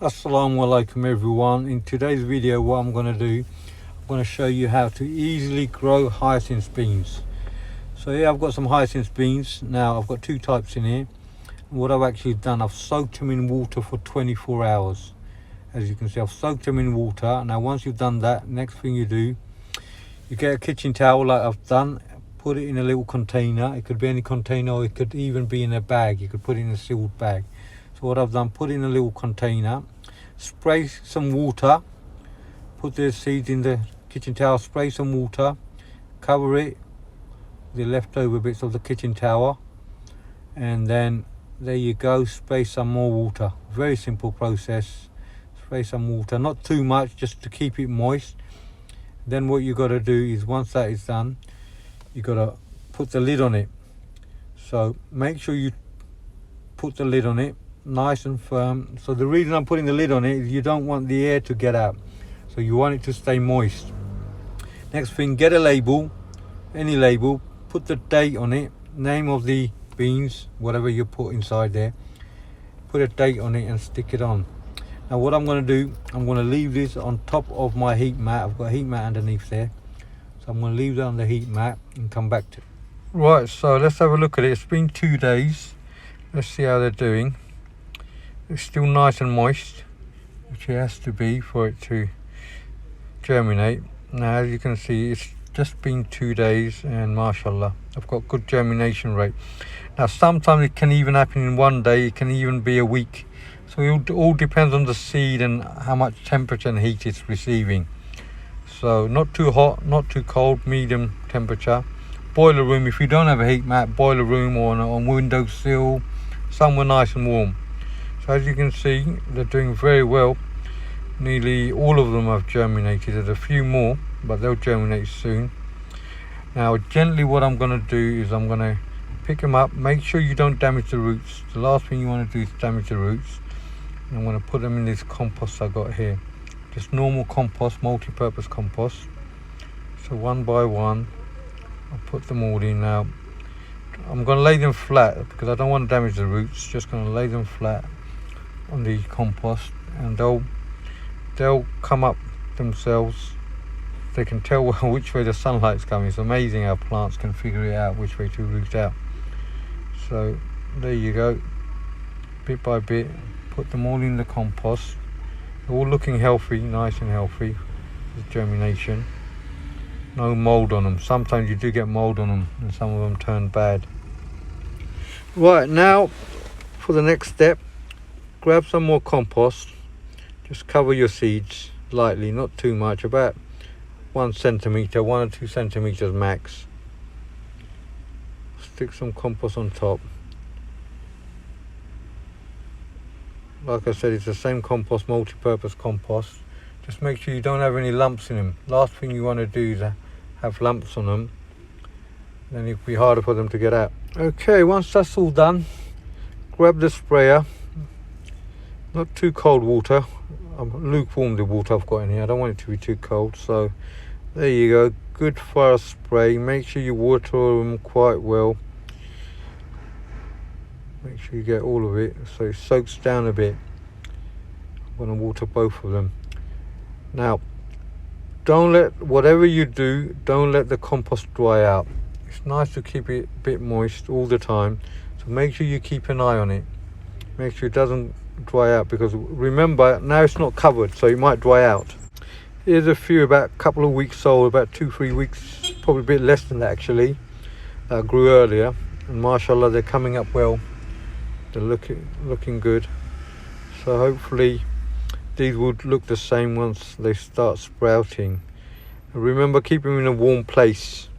Assalamu alaikum everyone. In today's video what I'm going to do, I'm going to show you how to easily grow hyacinth beans. So here I've got some hyacinth beans. Now I've got two types in here. And what I've actually done, I've soaked them in water for 24 hours. As you can see, I've soaked them in water. Now once you've done that, next thing you do, you get a kitchen towel like I've done, put it in a little container. It could be any container, or it could even be in a bag. You could put it in a sealed bag. So what I've done, put it in a little container, spray some water, put the seeds in the kitchen towel, spray some water, cover it, the leftover bits of the kitchen towel, and then there you go, spray some more water. Very simple process. Spray some water, not too much, just to keep it moist. Then what you got to do is, once that is done, you got to put the lid on it. So make sure you put the lid on it nice and firm. So the reason I'm putting the lid on it is you don't want the air to get out, so you want it to stay moist. Next thing, get a label, any label, put the date on it, name of the beans, whatever you put inside there, put a date on it and stick it on. Now what I'm going to do, I'm going to leave this on top of my heat mat. I've got a heat mat underneath there, so I'm going to leave that on the heat mat and come back to it. Right, so let's have a look at it. It's been 2 days. Let's see how they're doing. It's still nice and moist, which it has to be for it to germinate. Now as you can see, it's just been 2 days and mashallah, I've got good germination rate. Now sometimes it can even happen in 1 day, it can even be a week. So it all depends on the seed and how much temperature and heat it's receiving. So not too hot, not too cold, medium temperature. Boiler room, if you don't have a heat mat, boiler room or on windowsill, somewhere nice and warm. So as you can see, they're doing very well. Nearly all of them have germinated. There's a few more, but they'll germinate soon. Now gently what I'm going to do is I'm going to pick them up. Make sure you don't damage the roots. The last thing you want to do is damage the roots. And I'm going to put them in this compost I got here. Just normal compost, multi-purpose compost. So one by one, I'll put them all in now. I'm going to lay them flat because I don't want to damage the roots. Just going to lay them flat on the compost, and they'll come up themselves. They can tell which way the sunlight's coming. It's amazing how plants can figure it out, which way to root out. So there you go, bit by bit, put them all in the compost. They're all looking healthy, nice and healthy with germination. No mold on them. Sometimes you do get mold on them and some of them turn bad. Right, now for the next step, grab some more compost. Just cover your seeds lightly, not too much, about 1 centimeter, 1 or 2 centimeters max. Stick some compost on top. Like I said, it's the same compost, multi-purpose compost. Just make sure you don't have any lumps in them. Last thing you want to do is have lumps on them, then it'll be harder for them to get out. Okay, once that's all done, grab the sprayer. Not too cold water, lukewarm the water I've got in here. I don't want it to be too cold. So there you go, good for a spray. Make sure you water them quite well. Make sure you get all of it so it soaks down a bit. I'm going to water both of them. Now don't let, whatever you do, don't let the compost dry out. It's nice to keep it a bit moist all the time, so make sure you keep an eye on it. Make sure it doesn't dry out, because remember, now it's not covered, so it might dry out. Here's a few about a couple of weeks old, about 2-3 weeks, probably a bit less than that actually, that grew earlier, and mashallah they're coming up well. They're looking good. So hopefully these would look the same once they start sprouting. And remember, keep them in a warm place.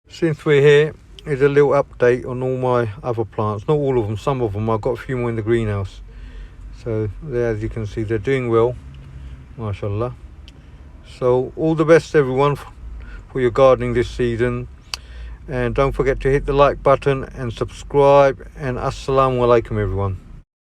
Since we're here, here's a little update on all my other plants. Not all of them, some of them. I've got a few more in the greenhouse. So there, as you can see, they're doing well, mashallah. So all the best everyone for your gardening this season, and don't forget to hit the like button and subscribe, and assalamu alaikum everyone.